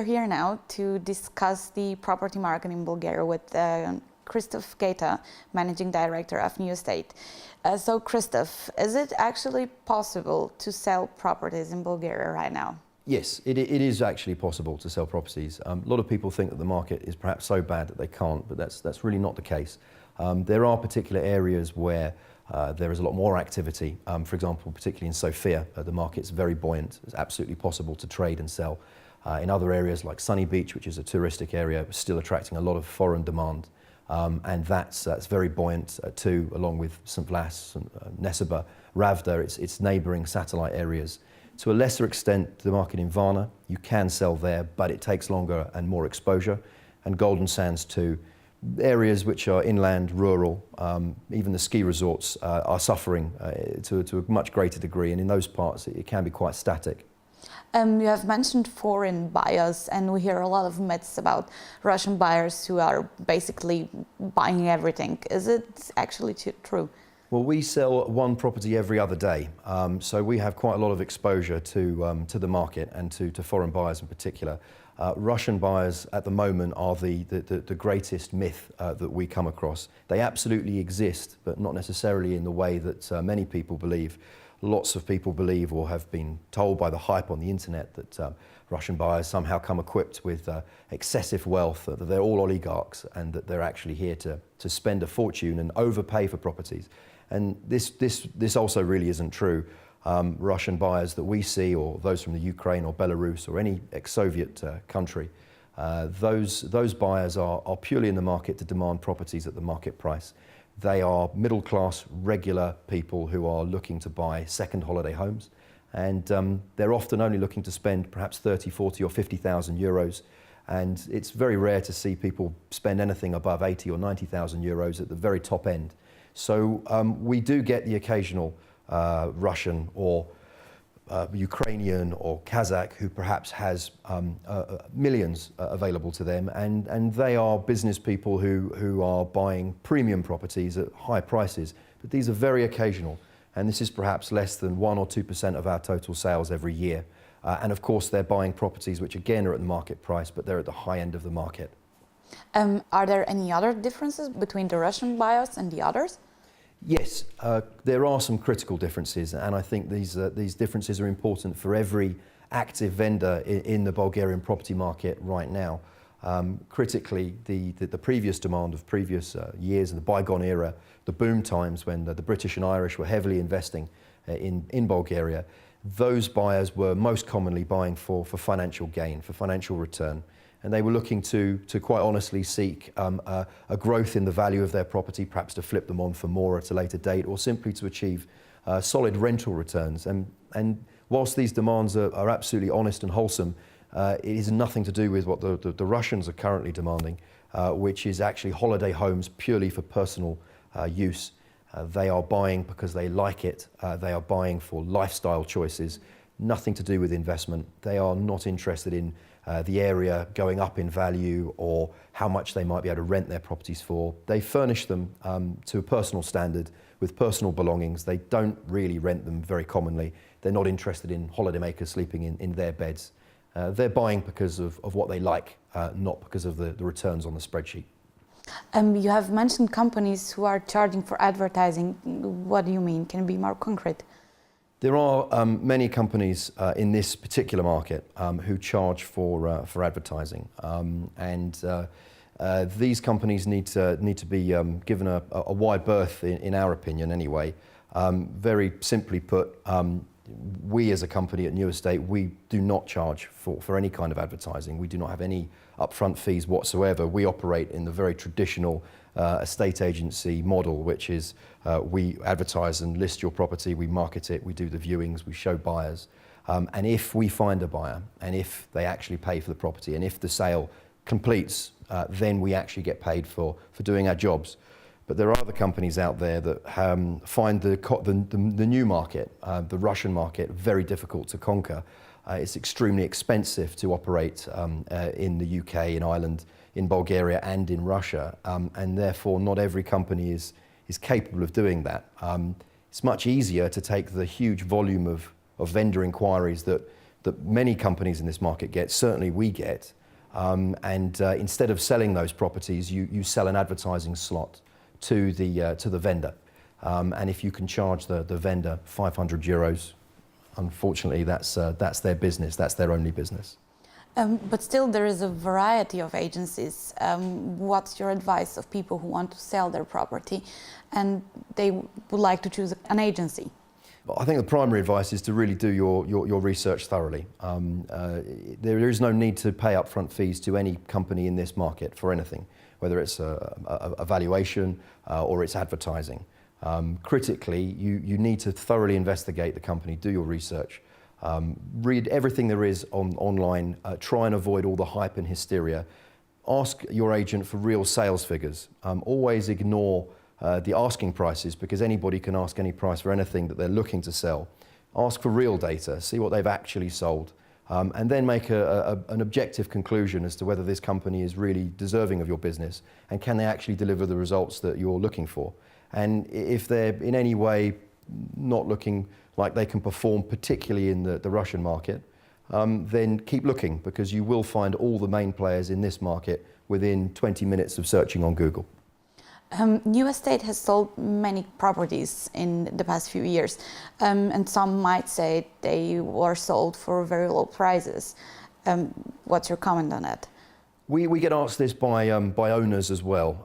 are here now to discuss the property market in Bulgaria with Christophe, Managing Director of New Estate. So Christophe, is it actually possible to sell properties in Bulgaria right now? Yes, it is actually possible to sell properties. A lot of people think that the market is perhaps so bad that they can't, but that's really not the case. There are particular areas where there is a lot more activity. For example, particularly in Sofia, the market's very buoyant. It's absolutely possible to trade and sell. In other areas like Sunny Beach, which is a touristic area, still attracting a lot of foreign demand. And that's very buoyant too, along with St. Vlas, Neseba, Ravda, its neighbouring satellite areas. To a lesser extent, the market in Varna, you can sell there, but it takes longer and more exposure. And Golden Sands too. Areas which are inland, rural, even the ski resorts are suffering to a much greater degree, and in those parts it can be quite static. You have mentioned foreign buyers, and we hear a lot of myths about Russian buyers who are basically buying everything. Is it actually true? Well, we sell one property every other day, so we have quite a lot of exposure to the market and to foreign buyers in particular. Russian buyers at the moment are the greatest myth that we come across. They absolutely exist, but not necessarily in the way that many people believe. Lots of people believe or have been told by the hype on the internet that Russian buyers somehow come equipped with excessive wealth, that they're all oligarchs and that they're actually here to spend a fortune and overpay for properties. And this also really isn't true. Russian buyers that we see, or those from the Ukraine or Belarus or any ex-Soviet country, those buyers are purely in the market to demand properties at the market price. They are middle-class, regular people who are looking to buy second holiday homes, and they're often only looking to spend perhaps 30, 40 or 50,000 euros, and it's very rare to see people spend anything above 80 or 90,000 euros at the very top end. So we do get the occasional Russian or Ukrainian or Kazakh who perhaps has millions available to them, and they are business people who are buying premium properties at high prices. But these are very occasional, and this is perhaps less than 1 or 2% of our total sales every year. And of course they're buying properties which again are at the market price, but they're at the high end of the market. Are there any other differences between the Russian buyers and the others? Yes, there are some critical differences, and I think these differences are important for every active vendor in the Bulgarian property market right now. Critically, the previous demand of previous years, in the bygone era, the boom times when the British and Irish were heavily investing in Bulgaria, those buyers were most commonly buying for financial gain, for financial return. And they were looking to quite honestly seek a growth in the value of their property, perhaps to flip them on for more at a later date, or simply to achieve solid rental returns. And whilst these demands are absolutely honest and wholesome, it is nothing to do with what the Russians are currently demanding, which is actually holiday homes purely for personal use. They are buying because they like it. They are buying for lifestyle choices, nothing to do with investment. They are not interested in the area going up in value or how much they might be able to rent their properties for. They furnish them to a personal standard with personal belongings. They don't really rent them very commonly. They're not interested in holidaymakers sleeping in their beds. They're buying because of what they like, not because of the returns on the spreadsheet. You have mentioned companies who are charging for advertising. What do you mean? Can you be more concrete? There are many companies in this particular market who charge for advertising, and these companies need to be given a wide berth, in our opinion, anyway. Very simply put, we as a company at New Estate, we do not charge for any kind of advertising. We do not have any upfront fees whatsoever. We operate in the very traditional estate agency model, which is we advertise and list your property, we market it, we do the viewings, we show buyers. And if we find a buyer, and if they actually pay for the property, and if the sale completes, then we actually get paid for doing our jobs. But there are other companies out there that find the new market, the Russian market, very difficult to conquer. It's extremely expensive to operate in the UK, in Ireland, in Bulgaria and in Russia, and therefore not every company is capable of doing that. It's much easier to take the huge volume of vendor inquiries that that many companies in this market get, certainly we get. Instead of selling those properties, you sell an advertising slot to the vendor. And if you can charge the vendor €500, unfortunately, that's their business. That's their only business. But still, there is a variety of agencies. What's your advice of people who want to sell their property and they would like to choose an agency? Well, I think the primary advice is to really do your research thoroughly. There is no need to pay upfront fees to any company in this market for anything, whether it's a valuation or it's advertising. Critically, you need to thoroughly investigate the company, do your research, read everything there is online, try and avoid all the hype and hysteria. Ask your agent for real sales figures. Always ignore the asking prices, because anybody can ask any price for anything that they're looking to sell. Ask for real data, see what they've actually sold, and then make an objective conclusion as to whether this company is really deserving of your business and can they actually deliver the results that you're looking for. And if they're in any way not looking like they can perform, particularly in the Russian market, then keep looking, because you will find all the main players in this market within 20 minutes of searching on Google. New Estate has sold many properties in the past few years, and some might say they were sold for very low prices. What's your comment on that? We get asked this by owners as well.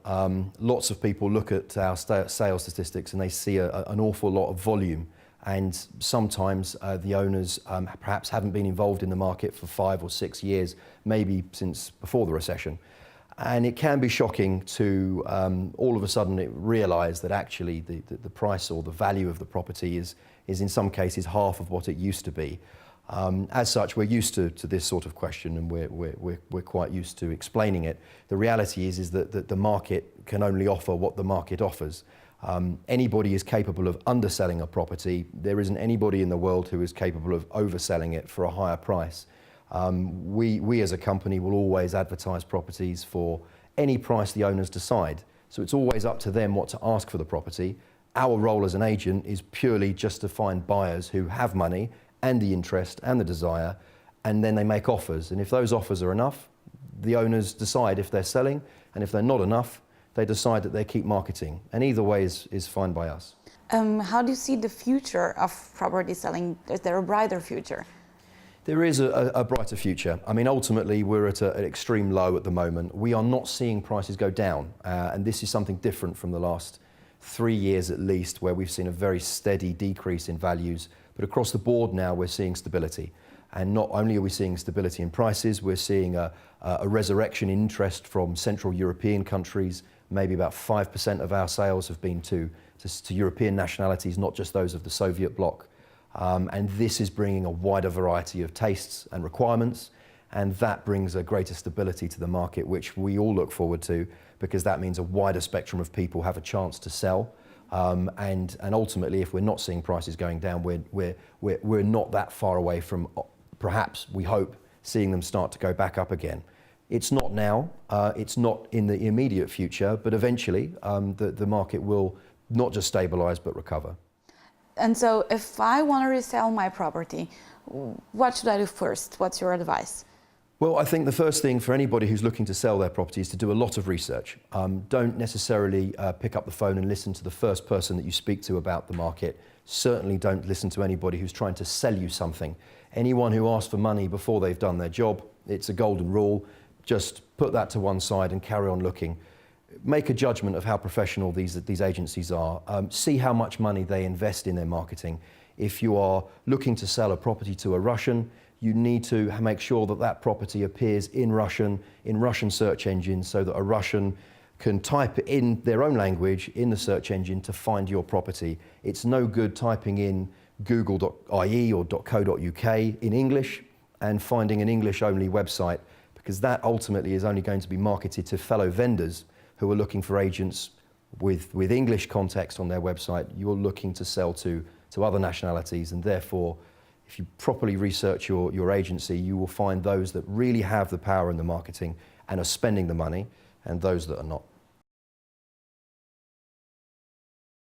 Lots of people look at our sales statistics and they see an awful lot of volume, and sometimes the owners perhaps haven't been involved in the market for 5 or 6 years, maybe since before the recession. And it can be shocking to all of a sudden realise that actually the price or the value of the property is in some cases half of what it used to be. As such, we're used to this sort of question, and we're quite used to explaining it. The reality is that the market can only offer what the market offers. Anybody is capable of underselling a property. There isn't anybody in the world who is capable of overselling it for a higher price. We as a company will always advertise properties for any price the owners decide. So it's always up to them what to ask for the property. Our role as an agent is purely just to find buyers who have money and the interest and the desire, and then they make offers. And if those offers are enough, the owners decide if they're selling, and if they're not enough, they decide that they keep marketing. And either way is fine by us. How do you see the future of property selling? Is there a brighter future? There is a brighter future. I mean, ultimately, we're at an extreme low at the moment. We are not seeing prices go down, and this is something different from the last 3 years at least, where we've seen a very steady decrease in values. But across the board now, we're seeing stability. And not only are we seeing stability in prices, we're seeing a resurrection in interest from Central European countries. Maybe about 5% of our sales have been to European nationalities, not just those of the Soviet bloc. And this is bringing a wider variety of tastes and requirements, and that brings a greater stability to the market, which we all look forward to, because that means a wider spectrum of people have a chance to sell. And ultimately, if we're not seeing prices going down, we're not that far away from, perhaps, we hope, seeing them start to go back up again. It's not now, it's not in the immediate future, but eventually the market will not just stabilise but recover. And so if I want to resell my property, what should I do first? What's your advice? Well, I think the first thing for anybody who's looking to sell their property is to do a lot of research. Don't necessarily pick up the phone and listen to the first person that you speak to about the market. Certainly don't listen to anybody who's trying to sell you something. Anyone who asks for money before they've done their job, it's a golden rule. Just put that to one side and carry on looking. Make a judgment of how professional these agencies are. See how much money they invest in their marketing. If you are looking to sell a property to a Russian, you need to make sure that that property appears in Russian search engines, so that a Russian can type in their own language in the search engine to find your property. It's no good typing in google.ie or .co.uk in English and finding an English-only website, because that ultimately is only going to be marketed to fellow vendors who are looking for agents with English context on their website. You're looking to sell to other nationalities, and therefore, if you properly research your agency, you will find those that really have the power in the marketing and are spending the money, and those that are not.